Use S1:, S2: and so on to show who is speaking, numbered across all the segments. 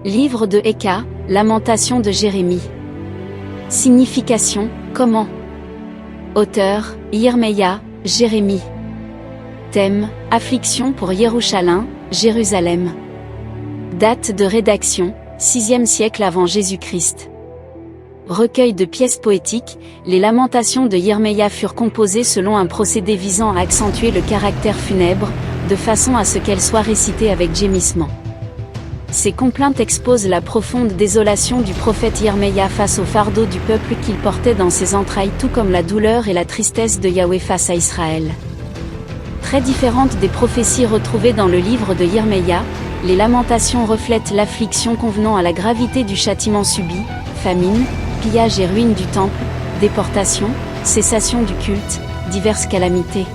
S1: Livre de Eka, Lamentation de Jérémie. Signification, comment? Auteur, Yirmeya, Jérémie. Thème, affliction pour Yerushalayim, Jérusalem. Date de rédaction, 6e siècle avant Jésus-Christ. Recueil de pièces poétiques, les lamentations de Yirmeya furent composées selon un procédé visant à accentuer le caractère funèbre, de façon à ce qu'elles soient récitées avec gémissement. Ces complaintes exposent la profonde désolation du prophète Yirmeya face au fardeau du peuple qu'il portait dans ses entrailles, tout comme la douleur et la tristesse de Yahweh face à Israël. Très différentes des prophéties retrouvées dans le livre de Yirmeya, les lamentations reflètent l'affliction convenant à la gravité du châtiment subi, famine, pillage et ruine du temple, déportation, cessation du culte, diverses calamités.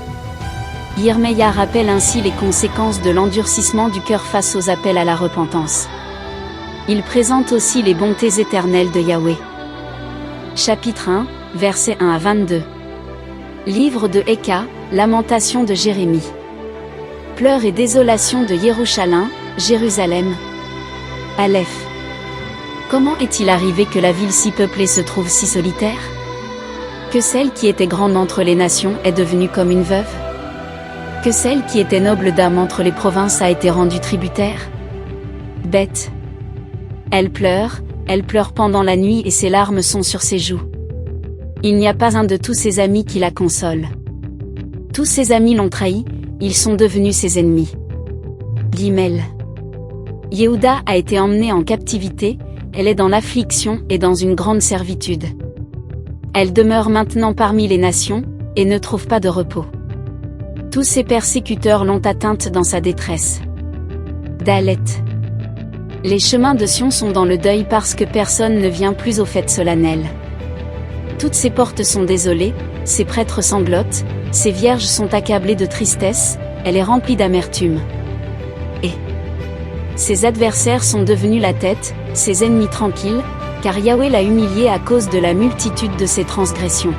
S1: Yirmeya rappelle ainsi les conséquences de l'endurcissement du cœur face aux appels à la repentance. Il présente aussi les bontés éternelles de Yahweh. Chapitre 1, versets 1 à 22. Livre de Eka, Lamentation de Jérémie. Pleurs et désolation de Yerushalayim, Jérusalem. Aleph. Comment est-il arrivé que la ville si peuplée se trouve si solitaire? Que celle qui était grande entre les nations est devenue comme une veuve? Que celle qui était noble d'âme entre les provinces a été rendue tributaire? Bête. Elle pleure pendant la nuit et ses larmes sont sur ses joues. Il n'y a pas un de tous ses amis qui la console. Tous ses amis l'ont trahi, ils sont devenus ses ennemis. Guimel. Yehuda a été emmenée en captivité, elle est dans l'affliction et dans une grande servitude. Elle demeure maintenant parmi les nations, et ne trouve pas de repos. Tous ses persécuteurs l'ont atteinte dans sa détresse. Dalet. Les chemins de Sion sont dans le deuil parce que personne ne vient plus aux fêtes solennelles. Toutes ses portes sont désolées, ses prêtres sanglotent, ses vierges sont accablées de tristesse, elle est remplie d'amertume. Et ses adversaires sont devenus la tête, ses ennemis tranquilles, car Yahweh l'a humiliée à cause de la multitude de ses transgressions.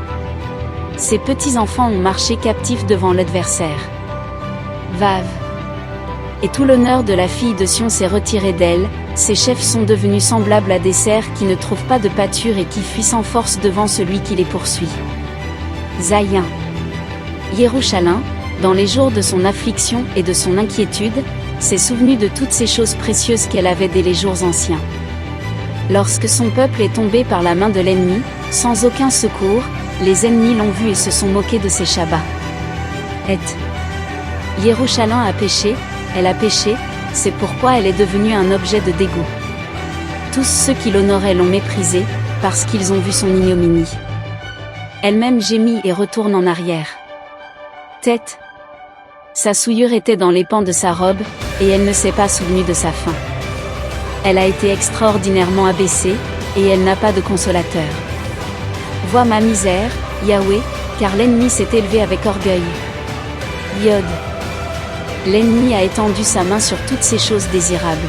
S1: Ses petits-enfants ont marché captifs devant l'adversaire. Vav. Et tout l'honneur de la fille de Sion s'est retiré d'elle, ses chefs sont devenus semblables à des cerfs qui ne trouvent pas de pâture et qui fuient sans force devant celui qui les poursuit. Zayin. Yerushalayim, dans les jours de son affliction et de son inquiétude, s'est souvenu de toutes ces choses précieuses qu'elle avait dès les jours anciens. Lorsque son peuple est tombé par la main de l'ennemi, sans aucun secours, les ennemis l'ont vu et se sont moqués de ses shabbats. Et Yerushalayim a péché, elle a péché, c'est pourquoi elle est devenue un objet de dégoût. Tous ceux qui l'honoraient l'ont méprisée, parce qu'ils ont vu son ignominie. Elle-même gémit et retourne en arrière. Tête. Sa souillure était dans les pans de sa robe, et elle ne s'est pas souvenue de sa faim. Elle a été extraordinairement abaissée, et elle n'a pas de consolateur. Vois ma misère, Yahweh, car l'ennemi s'est élevé avec orgueil. Yod. L'ennemi a étendu sa main sur toutes ces choses désirables.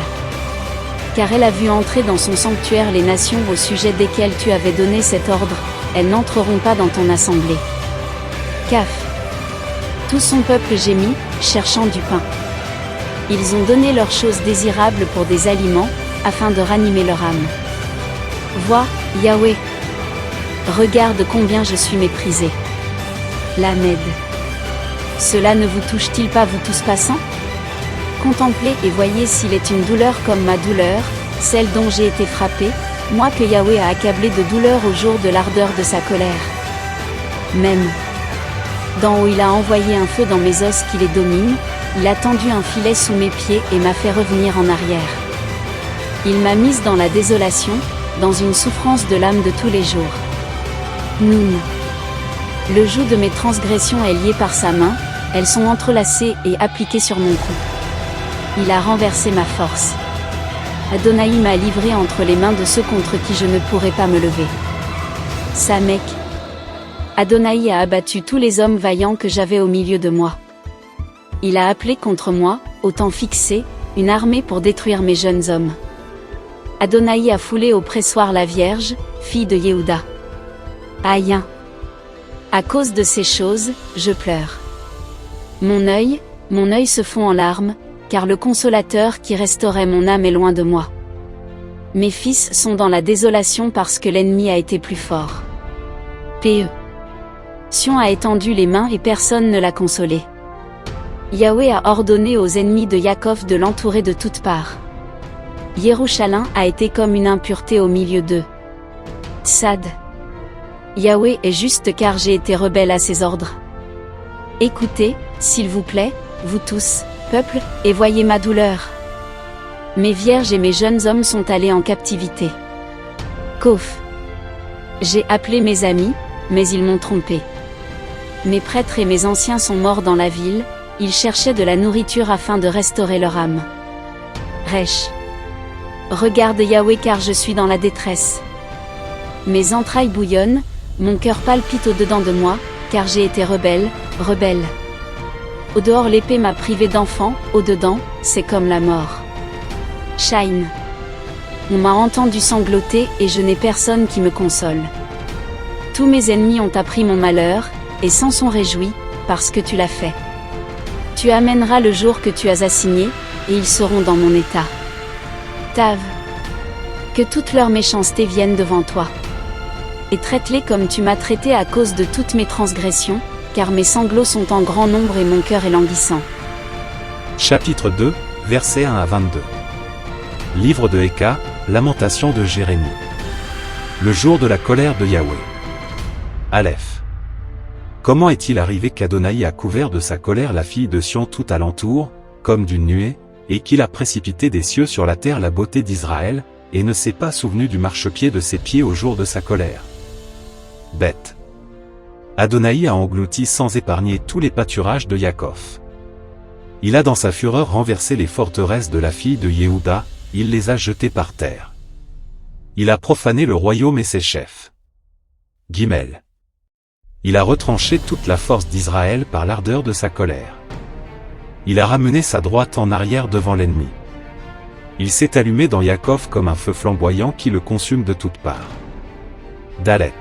S1: Car elle a vu entrer dans son sanctuaire les nations au sujet desquelles tu avais donné cet ordre, elles n'entreront pas dans ton assemblée. Kaf. Tout son peuple gémit, cherchant du pain. Ils ont donné leurs choses désirables pour des aliments, afin de ranimer leur âme. Vois, Yahweh. Regarde combien je suis méprisé. Lamed. Cela ne vous touche-t-il pas vous tous passants? Contemplez et voyez s'il est une douleur comme ma douleur, celle dont j'ai été frappé, moi que Yahweh a accablé de douleur au jour de l'ardeur de sa colère. Même. D'en haut il a envoyé un feu dans mes os qui les domine, il a tendu un filet sous mes pieds et m'a fait revenir en arrière. Il m'a mise dans la désolation, dans une souffrance de l'âme de tous les jours. Noun. Le joug de mes transgressions est lié par sa main, elles sont entrelacées et appliquées sur mon cou. Il a renversé ma force. Adonai m'a livré entre les mains de ceux contre qui je ne pourrais pas me lever. Samek. Adonai a abattu tous les hommes vaillants que j'avais au milieu de moi. Il a appelé contre moi, au temps fixé, une armée pour détruire mes jeunes hommes. Adonai a foulé au pressoir la Vierge, fille de Yehuda. Aïen. À cause de ces choses, je pleure. Mon œil se fond en larmes, car le consolateur qui restaurait mon âme est loin de moi. Mes fils sont dans la désolation parce que l'ennemi a été plus fort. P.E. Sion a étendu les mains et personne ne l'a consolé. Yahweh a ordonné aux ennemis de Yaakov de l'entourer de toutes parts. Yerushalayim a été comme une impureté au milieu d'eux. Tsad. Yahweh est juste car j'ai été rebelle à ses ordres. Écoutez, s'il vous plaît, vous tous, peuple, et voyez ma douleur. Mes vierges et mes jeunes hommes sont allés en captivité. Kof. J'ai appelé mes amis, mais ils m'ont trompé. Mes prêtres et mes anciens sont morts dans la ville, ils cherchaient de la nourriture afin de restaurer leur âme. Resh. Regarde Yahweh car je suis dans la détresse. Mes entrailles bouillonnent, mon cœur palpite au-dedans de moi, car j'ai été rebelle, rebelle. Au dehors l'épée m'a privé d'enfants, au dedans, c'est comme la mort. Shine. On m'a entendu sangloter et je n'ai personne qui me console. Tous mes ennemis ont appris mon malheur, et s'en sont réjouis, parce que tu l'as fait. Tu amèneras le jour que tu as assigné, et ils seront dans mon état. Tav. Que toute leur méchanceté vienne devant toi. Et traite-les comme tu m'as traité à cause de toutes mes transgressions, car mes sanglots sont en grand nombre et mon cœur est languissant.
S2: Chapitre 2, versets 1 à 22. Livre de Héka, lamentation de Jérémie. Le jour de la colère de Yahweh. Aleph. Comment est-il arrivé qu'Adonai a couvert de sa colère la fille de Sion tout alentour, comme d'une nuée, et qu'il a précipité des cieux sur la terre la beauté d'Israël, et ne s'est pas souvenu du marchepied de ses pieds au jour de sa colère. Bête. Adonai a englouti sans épargner tous les pâturages de Yaakov. Il a dans sa fureur renversé les forteresses de la fille de Yehuda, il les a jetées par terre. Il a profané le royaume et ses chefs. Guimel. Il a retranché toute la force d'Israël par l'ardeur de sa colère. Il a ramené sa droite en arrière devant l'ennemi. Il s'est allumé dans Yaakov comme un feu flamboyant qui le consume de toutes parts. Dalet.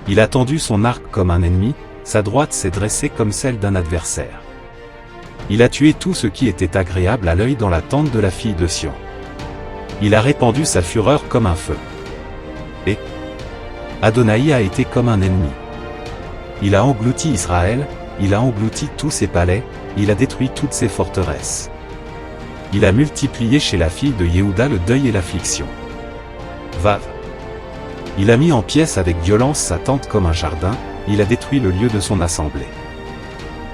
S2: Il a tendu son arc comme un ennemi, sa droite s'est dressée comme celle d'un adversaire. Il a tué tout ce qui était agréable à l'œil dans la tente de la fille de Sion. Il a répandu sa fureur comme un feu. Et Adonai a été comme un ennemi. Il a englouti Israël, il a englouti tous ses palais, il a détruit toutes ses forteresses. Il a multiplié chez la fille de Yehuda le deuil et l'affliction. Vav. Il a mis en pièces avec violence sa tente comme un jardin, il a détruit le lieu de son assemblée.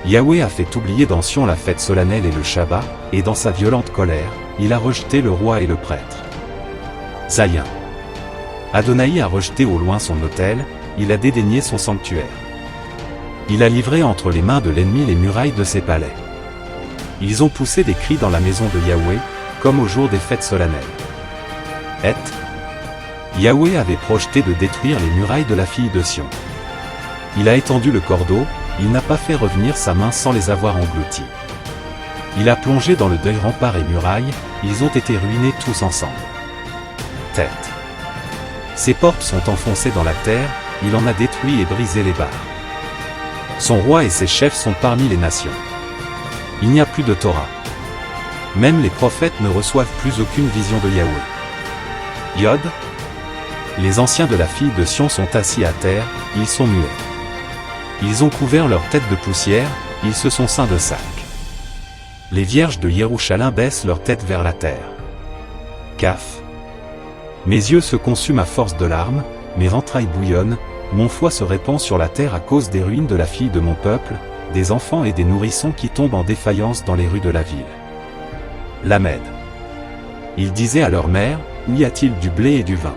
S2: Yahweh a fait oublier dans Sion la fête solennelle et le Shabbat, et dans sa violente colère, il a rejeté le roi et le prêtre. Zayin. Adonai a rejeté au loin son autel, il a dédaigné son sanctuaire. Il a livré entre les mains de l'ennemi les murailles de ses palais. Ils ont poussé des cris dans la maison de Yahweh, comme au jour des fêtes solennelles. Et Yahweh avait projeté de détruire les murailles de la fille de Sion. Il a étendu le cordeau, il n'a pas fait revenir sa main sans les avoir engloutis. Il a plongé dans le deuil remparts et murailles, ils ont été ruinés tous ensemble. Tête. Ses portes sont enfoncées dans la terre, il en a détruit et brisé les barres. Son roi et ses chefs sont parmi les nations. Il n'y a plus de Torah. Même les prophètes ne reçoivent plus aucune vision de Yahweh. Yod. Les anciens de la fille de Sion sont assis à terre, ils sont muets. Ils ont couvert leur tête de poussière, ils se sont ceints de sac. Les vierges de Yerushalayim baissent leur tête vers la terre. Kaf. Mes yeux se consument à force de larmes, mes entrailles bouillonnent, mon foie se répand sur la terre à cause des ruines de la fille de mon peuple, des enfants et des nourrissons qui tombent en défaillance dans les rues de la ville. Lamed. Ils disaient à leur mère, où y a-t-il du blé et du vin?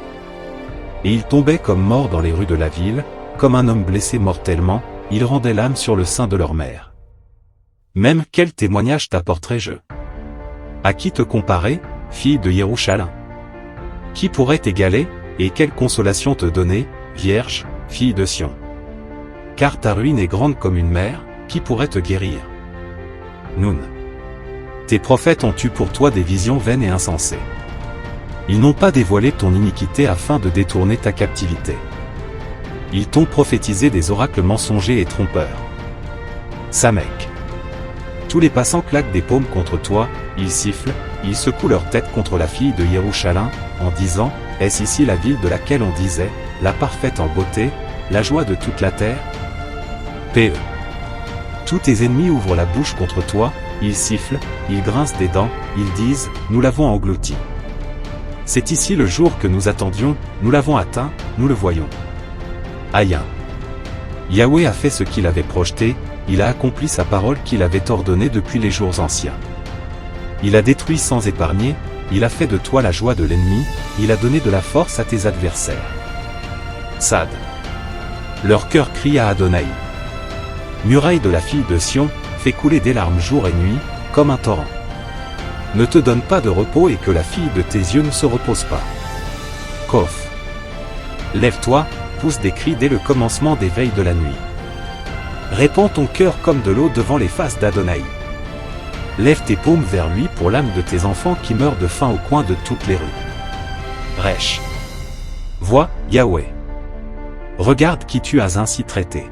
S2: Et ils tombaient comme morts dans les rues de la ville, comme un homme blessé mortellement, ils rendaient l'âme sur le sein de leur mère. Même quel témoignage t'apporterai-je? À qui te comparer, fille de Yerushalayim? Qui pourrait t'égaler, et quelle consolation te donner, vierge, fille de Sion? Car ta ruine est grande comme une mer, qui pourrait te guérir? Noun. Tes prophètes ont eu pour toi des visions vaines et insensées. Ils n'ont pas dévoilé ton iniquité afin de détourner ta captivité. Ils t'ont prophétisé des oracles mensongers et trompeurs. Samek. Tous les passants claquent des paumes contre toi, ils sifflent, ils secouent leur tête contre la fille de Jérusalem, en disant, est-ce ici la ville de laquelle on disait, la parfaite en beauté, la joie de toute la terre? P.E. Tous tes ennemis ouvrent la bouche contre toi, ils sifflent, ils grincent des dents, ils disent, nous l'avons englouti. C'est ici le jour que nous attendions, nous l'avons atteint, nous le voyons. Aïe. Yahweh a fait ce qu'il avait projeté, il a accompli sa parole qu'il avait ordonnée depuis les jours anciens. Il a détruit sans épargner, il a fait de toi la joie de l'ennemi, il a donné de la force à tes adversaires. Sad. Leur cœur crie à Adonai. Muraille de la fille de Sion, fais couler des larmes jour et nuit, comme un torrent. Ne te donne pas de repos et que la fille de tes yeux ne se repose pas. Kof. Lève-toi, pousse des cris dès le commencement des veilles de la nuit. Répands ton cœur comme de l'eau devant les faces d'Adonai. Lève tes paumes vers lui pour l'âme de tes enfants qui meurent de faim au coin de toutes les rues. Resh. Vois, Yahweh. Regarde qui tu as ainsi traité.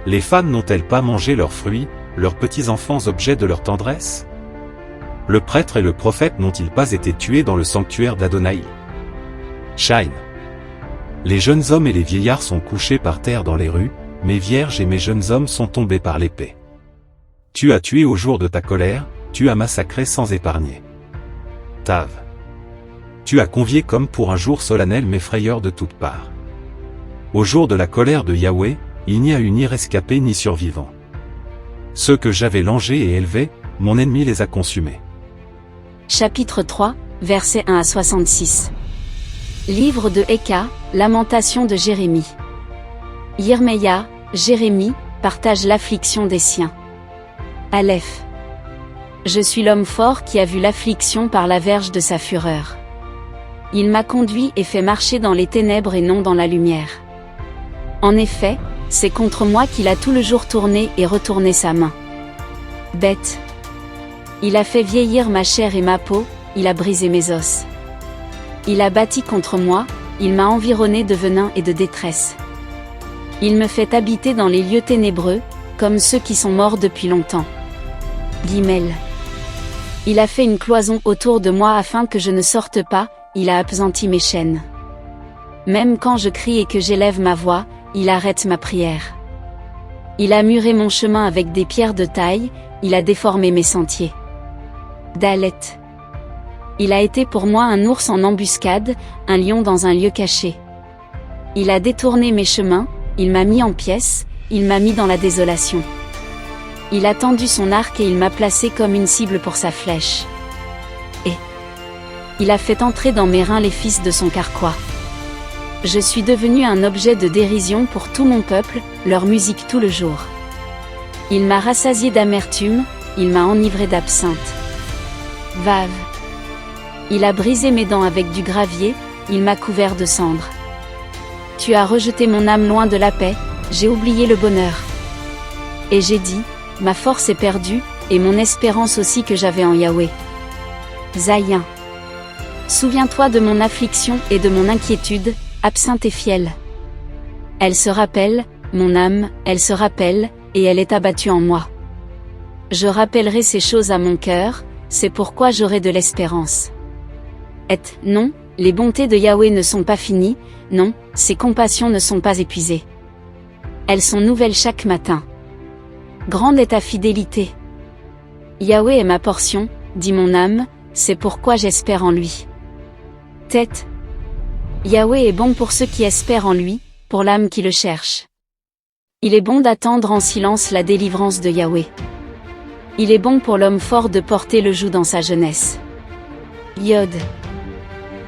S2: Les femmes n'ont-elles pas mangé leurs fruits, leurs petits-enfants objets de leur tendresse? Le prêtre et le prophète n'ont-ils pas été tués dans le sanctuaire d'Adonai? Shine. Les jeunes hommes et les vieillards sont couchés par terre dans les rues, mes vierges et mes jeunes hommes sont tombés par l'épée. Tu as tué au jour de ta colère, tu as massacré sans épargner. Tav. Tu as convié comme pour un jour solennel mes frayeurs de toutes parts. Au jour de la colère de Yahweh, il n'y a eu ni rescapé ni survivant. Ceux que j'avais langés et élevés, mon ennemi les a consumés.
S1: Chapitre 3, versets 1 à 66. Livre de Eka, lamentation de Jérémie. Yirmeya, Jérémie, partage l'affliction des siens. Aleph. Je suis l'homme fort qui a vu l'affliction par la verge de sa fureur. Il m'a conduit et fait marcher dans les ténèbres et non dans la lumière. En effet, c'est contre moi qu'il a tout le jour tourné et retourné sa main. Bête. Il a fait vieillir ma chair et ma peau, il a brisé mes os. Il a bâti contre moi, il m'a environné de venin et de détresse. Il me fait habiter dans les lieux ténébreux, comme ceux qui sont morts depuis longtemps. Guimel. Il a fait une cloison autour de moi afin que je ne sorte pas, il a appesanti mes chaînes. Même quand je crie et que j'élève ma voix, il arrête ma prière. Il a muré mon chemin avec des pierres de taille, il a déformé mes sentiers. Dalet. Il a été pour moi un ours en embuscade, un lion dans un lieu caché. Il a détourné mes chemins, il m'a mis en pièces, il m'a mis dans la désolation. Il a tendu son arc et il m'a placé comme une cible pour sa flèche. Et il a fait entrer dans mes reins les fils de son carquois. Je suis devenu un objet de dérision pour tout mon peuple, leur musique tout le jour. Il m'a rassasié d'amertume, il m'a enivré d'absinthe. Vav. Il a brisé mes dents avec du gravier, il m'a couvert de cendres. Tu as rejeté mon âme loin de la paix, j'ai oublié le bonheur. Et j'ai dit, ma force est perdue, et mon espérance aussi que j'avais en Yahweh. Zayin. Souviens-toi de mon affliction et de mon inquiétude, absinthe et fiel. Elle se rappelle, mon âme, elle se rappelle, et elle est abattue en moi. Je rappellerai ces choses à mon cœur, c'est pourquoi j'aurai de l'espérance. Et non, les bontés de Yahweh ne sont pas finies, non, ses compassions ne sont pas épuisées. Elles sont nouvelles chaque matin. Grande est ta fidélité. Yahweh est ma portion, dit mon âme, c'est pourquoi j'espère en lui. Tête. Yahweh est bon pour ceux qui espèrent en lui, pour l'âme qui le cherche. Il est bon d'attendre en silence la délivrance de Yahweh. Il est bon pour l'homme fort de porter le joug dans sa jeunesse. Yod.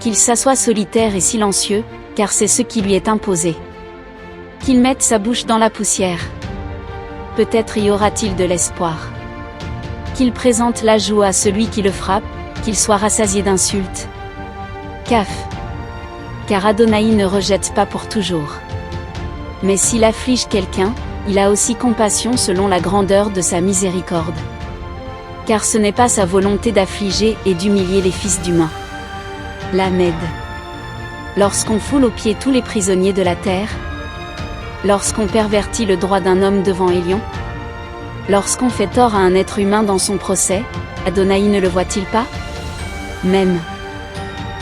S1: Qu'il s'assoie solitaire et silencieux, car c'est ce qui lui est imposé. Qu'il mette sa bouche dans la poussière. Peut-être y aura-t-il de l'espoir. Qu'il présente la joue à celui qui le frappe, qu'il soit rassasié d'insultes. Kaf. Car Adonai ne rejette pas pour toujours. Mais s'il afflige quelqu'un, il a aussi compassion selon la grandeur de sa miséricorde. Car ce n'est pas sa volonté d'affliger et d'humilier les fils d'humains. Lamed. Lorsqu'on foule aux pieds tous les prisonniers de la terre, lorsqu'on pervertit le droit d'un homme devant Élion, lorsqu'on fait tort à un être humain dans son procès, Adonai ne le voit-il pas? Même.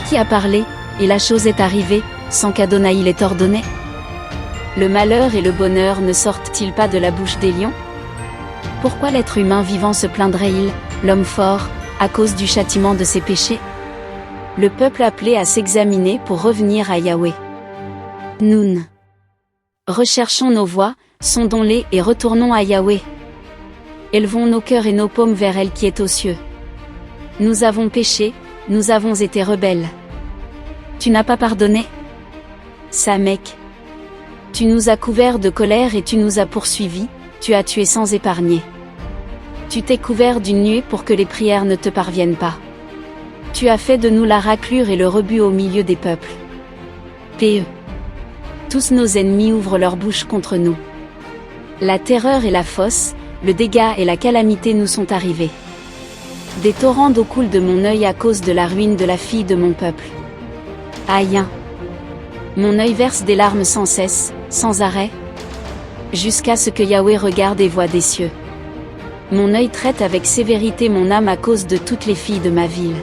S1: Qui a parlé, et la chose est arrivée, sans qu'Adonai l'ait ordonné? Le malheur et le bonheur ne sortent-ils pas de la bouche des lions? Pourquoi l'être humain vivant se plaindrait-il, l'homme fort, à cause du châtiment de ses péchés? Le peuple appelé à s'examiner pour revenir à Yahweh. Nun. Recherchons nos voies, sondons-les et retournons à Yahweh. Élevons nos cœurs et nos paumes vers elle qui est aux cieux. Nous avons péché, nous avons été rebelles. Tu n'as pas pardonné? Samek. Tu nous as couverts de colère et tu nous as poursuivis, tu as tué sans épargner. Tu t'es couvert d'une nuée pour que les prières ne te parviennent pas. Tu as fait de nous la raclure et le rebut au milieu des peuples. P.E. Tous nos ennemis ouvrent leur bouche contre nous. La terreur et la fosse, le dégât et la calamité nous sont arrivés. Des torrents d'eau coulent de mon œil à cause de la ruine de la fille de mon peuple. Aïe. Mon œil verse des larmes sans cesse, sans arrêt, jusqu'à ce que Yahweh regarde et voie des cieux. Mon œil traite avec sévérité mon âme à cause de toutes les filles de ma ville.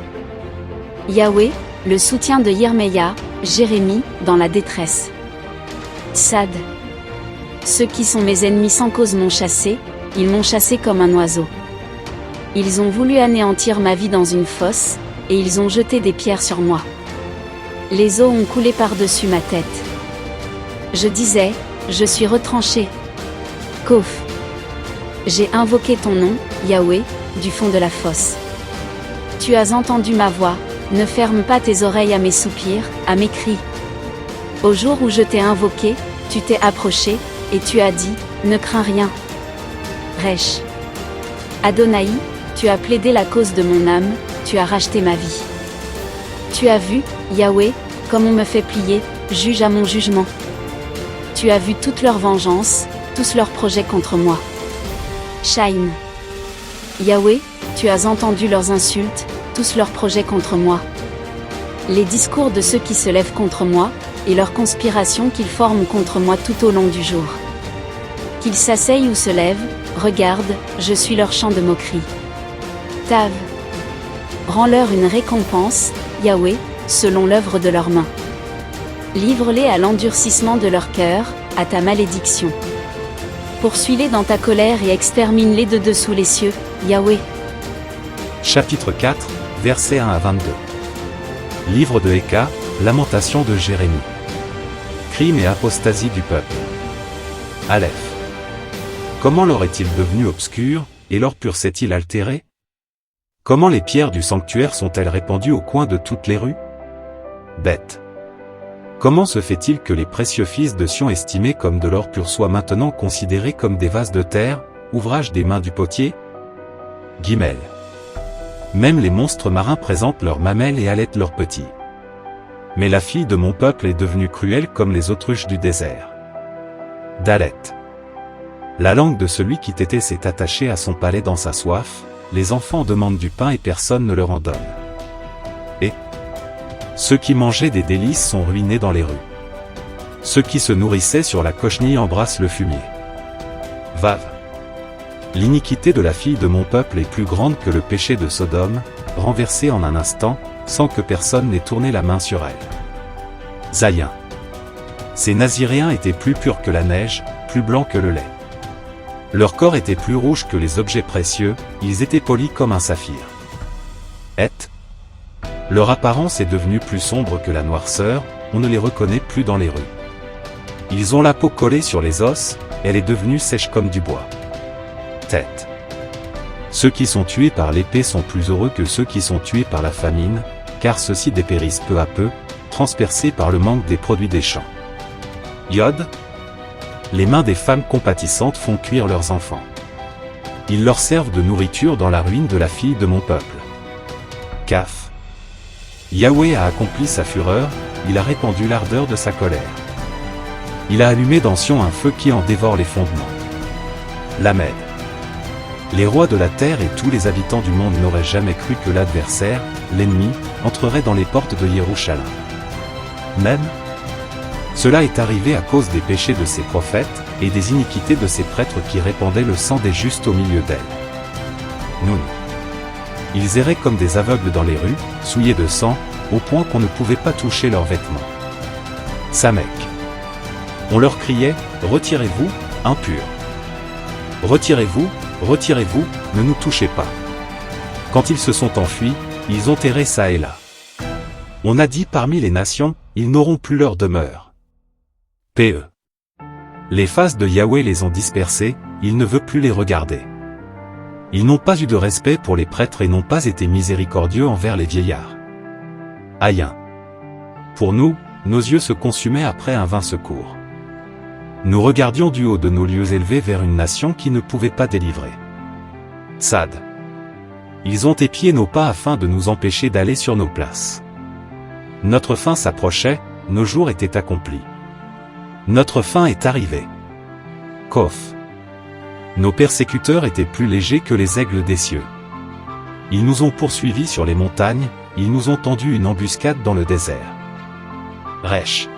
S1: Yahweh, le soutien de Yirmeya, Jérémie, dans la détresse. Tsad. Ceux qui sont mes ennemis sans cause m'ont chassé, ils m'ont chassé comme un oiseau. Ils ont voulu anéantir ma vie dans une fosse, et ils ont jeté des pierres sur moi. Les eaux ont coulé par-dessus ma tête. Je disais, je suis retranché. Kof. J'ai invoqué ton nom, Yahweh, du fond de la fosse. Tu as entendu ma voix, ne ferme pas tes oreilles à mes soupirs, à mes cris. Au jour où je t'ai invoqué, tu t'es approché, et tu as dit, ne crains rien. Resh. Adonai, tu as plaidé la cause de mon âme, tu as racheté ma vie. Tu as vu, Yahweh, comme on me fait plier, juge à mon jugement. Tu as vu toute leur vengeance, tous leurs projets contre moi. Shaim. Yahweh, tu as entendu leurs insultes, tous leurs projets contre moi. Les discours de ceux qui se lèvent contre moi, et leurs conspirations qu'ils forment contre moi tout au long du jour. Qu'ils s'asseyent ou se lèvent, regarde, je suis leur chant de moquerie. Tav. Rends-leur une récompense, Yahweh, selon l'œuvre de leurs mains. Livre-les à l'endurcissement de leur cœur, à ta malédiction. Poursuis-les dans ta colère et extermine-les de dessous les cieux, Yahweh.
S2: Chapitre 4, versets 1 à 22. Livre de Eka, lamentation de Jérémie. Crime et apostasie du peuple. Aleph. Comment l'or est-il devenu obscur, et l'or pur s'est-il altéré? Comment les pierres du sanctuaire sont-elles répandues au coin de toutes les rues? Bête. Comment se fait-il que les précieux fils de Sion estimés comme de l'or pur soient maintenant considérés comme des vases de terre, ouvrage des mains du potier? Guimel. Même les monstres marins présentent leurs mamelles et allaitent leurs petits. Mais la fille de mon peuple est devenue cruelle comme les autruches du désert. Dalet. La langue de celui qui t'était s'est attachée à son palais dans sa soif, les enfants demandent du pain et personne ne leur en donne. Et ceux qui mangeaient des délices sont ruinés dans les rues. Ceux qui se nourrissaient sur la cochenille embrassent le fumier. Vav. L'iniquité de la fille de mon peuple est plus grande que le péché de Sodome, renversée en un instant, sans que personne n'ait tourné la main sur elle. Zayin. Ces Naziréens étaient plus purs que la neige, plus blancs que le lait. Leur corps était plus rouge que les objets précieux, ils étaient polis comme un saphir. Et leur apparence est devenue plus sombre que la noirceur, on ne les reconnaît plus dans les rues. Ils ont la peau collée sur les os, elle est devenue sèche comme du bois. Tête. Ceux qui sont tués par l'épée sont plus heureux que ceux qui sont tués par la famine, car ceux-ci dépérissent peu à peu, transpercés par le manque des produits des champs. Yod. Les mains des femmes compatissantes font cuire leurs enfants. Ils leur servent de nourriture dans la ruine de la fille de mon peuple. Kaf. Yahweh a accompli sa fureur, il a répandu l'ardeur de sa colère. Il a allumé dans Sion un feu qui en dévore les fondements. Lamed. Les rois de la terre et tous les habitants du monde n'auraient jamais cru que l'adversaire, l'ennemi, entrerait dans les portes de Yerushalayim. Même, cela est arrivé à cause des péchés de ses prophètes, et des iniquités de ses prêtres qui répandaient le sang des justes au milieu d'elle. Nun. Ils erraient comme des aveugles dans les rues, souillés de sang, au point qu'on ne pouvait pas toucher leurs vêtements. Samek. On leur criait, « Retirez-vous, impurs. Retirez-vous, retirez-vous, ne nous touchez pas. » Quand ils se sont enfuis, ils ont erré çà et là. On a dit parmi les nations, ils n'auront plus leur demeure. P.E. Les faces de Yahweh les ont dispersés, il ne veut plus les regarder. Ils n'ont pas eu de respect pour les prêtres et n'ont pas été miséricordieux envers les vieillards. Aïn. Pour nous, nos yeux se consumaient après un vain secours. Nous regardions du haut de nos lieux élevés vers une nation qui ne pouvait pas délivrer. Tsad. Ils ont épié nos pas afin de nous empêcher d'aller sur nos places. Notre fin s'approchait, nos jours étaient accomplis. Notre fin est arrivée. Kof. Nos persécuteurs étaient plus légers que les aigles des cieux. Ils nous ont poursuivis sur les montagnes, ils nous ont tendu une embuscade dans le désert. Resh.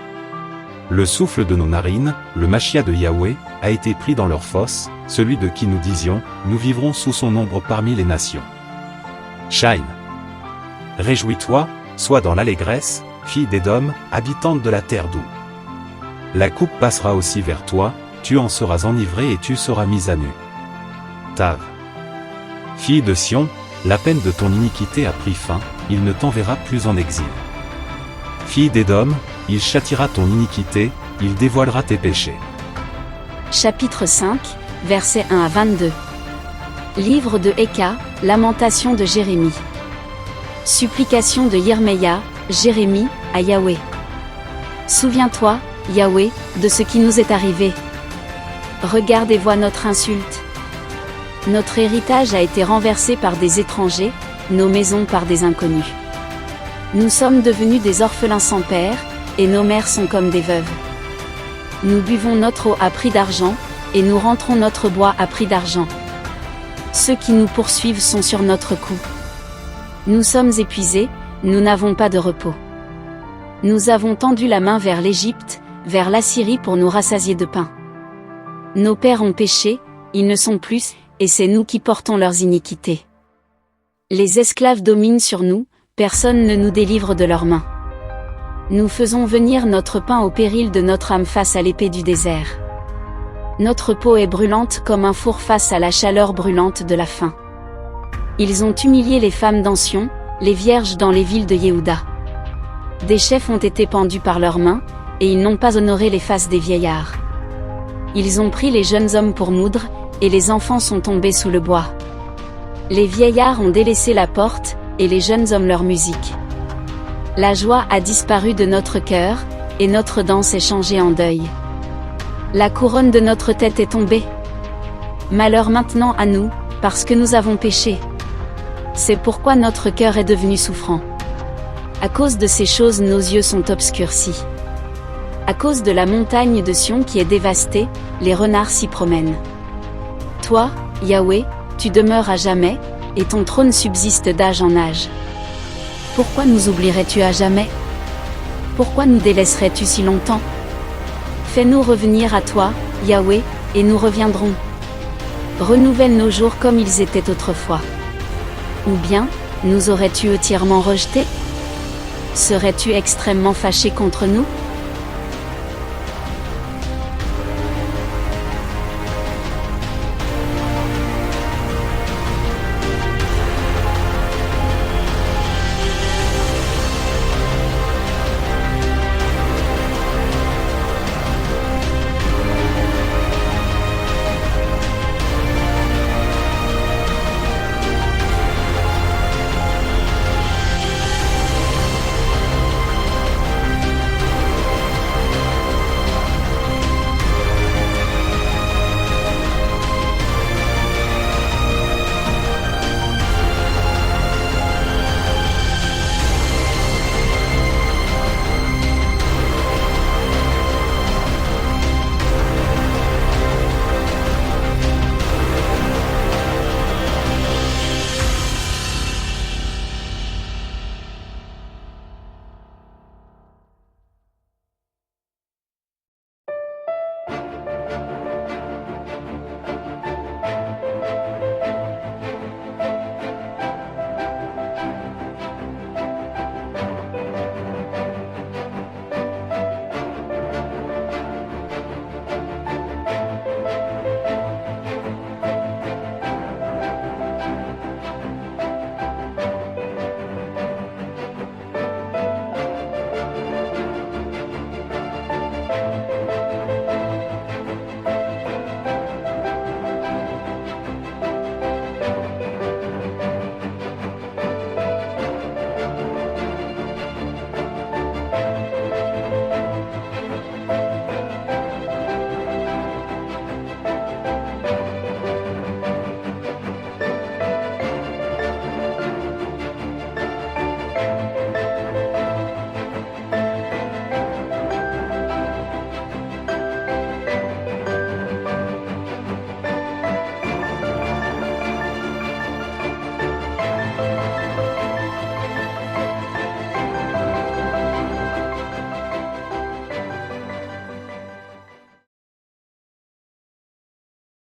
S2: Le souffle de nos narines, le Machia de Yahweh, a été pris dans leur fosse, celui de qui nous disions, nous vivrons sous son ombre parmi les nations. Shine. Réjouis-toi, sois dans l'allégresse, fille d'Édom, habitante de la terre d'Où. La coupe passera aussi vers toi, tu en seras enivré et tu seras mise à nu. Tav. Fille de Sion, la peine de ton iniquité a pris fin, il ne t'enverra plus en exil. Fille d'Édom, il châtira ton iniquité, il dévoilera tes péchés.
S1: Chapitre 5, versets 1 à 22. Livre de Eka, lamentation de Jérémie. Supplication de Yirmeya, Jérémie, à Yahweh. Souviens-toi, Yahweh, de ce qui nous est arrivé. Regarde et vois notre insulte. Notre héritage a été renversé par des étrangers, nos maisons par des inconnus. Nous sommes devenus des orphelins sans père, et nos mères sont comme des veuves. Nous buvons notre eau à prix d'argent, et nous rentrons notre bois à prix d'argent. Ceux qui nous poursuivent sont sur notre cou. Nous sommes épuisés, nous n'avons pas de repos. Nous avons tendu la main vers l'Égypte, vers l'Assyrie pour nous rassasier de pain. Nos pères ont péché, ils ne sont plus, et c'est nous qui portons leurs iniquités. Les esclaves dominent sur nous, personne ne nous délivre de leurs mains. Nous faisons venir notre pain au péril de notre âme face à l'épée du désert. Notre peau est brûlante comme un four face à la chaleur brûlante de la faim. Ils ont humilié les femmes d'Ancion, les vierges dans les villes de Yehuda. Des chefs ont été pendus par leurs mains, et ils n'ont pas honoré les faces des vieillards. Ils ont pris les jeunes hommes pour moudre, et les enfants sont tombés sous le bois. Les vieillards ont délaissé la porte, et les jeunes hommes leur musique. La joie a disparu de notre cœur, et notre danse est changée en deuil. La couronne de notre tête est tombée. Malheur maintenant à nous, parce que nous avons péché. C'est pourquoi notre cœur est devenu souffrant. À cause de ces choses nos yeux sont obscurcis. À cause de la montagne de Sion qui est dévastée, les renards s'y promènent. Toi, Yahweh, tu demeures à jamais, et ton trône subsiste d'âge en âge. Pourquoi nous oublierais-tu à jamais? Pourquoi nous délaisserais-tu si longtemps? Fais-nous revenir à toi, Yahweh, et nous reviendrons. Renouvelle nos jours comme ils étaient autrefois. Ou bien, nous aurais-tu entièrement rejetés? Serais-tu extrêmement fâché contre nous?